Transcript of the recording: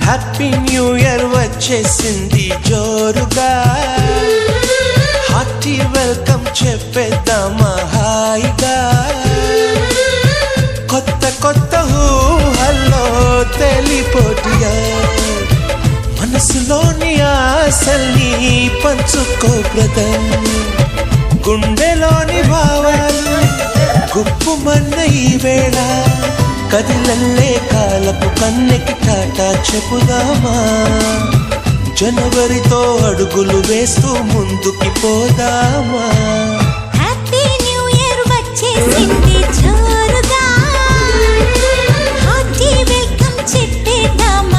Happy new year వచ్చేసింది జోరుగా, hearty welcome చెప్పేద్దామా హాయిగా. కొత్త కొత్త ఊహల్లో తెలిపోటిగా, మనసులోని ఆశల్ని పంచుకో బ్రదర్. గుండెలోని భావాలు గుప్పుమన్న ఈ వేళ, కదిలల్లే కాలపు కన్నెకి టాటా చెప్పుదామా. జనవరితో అడుగులు వేస్తూ ముందుకి పోదామా. హ్యాపీ న్యూ ఇయర్ వచ్చేసింది జోరుగా, హార్టీ వెల్కమ్ చెప్పేద్దామా.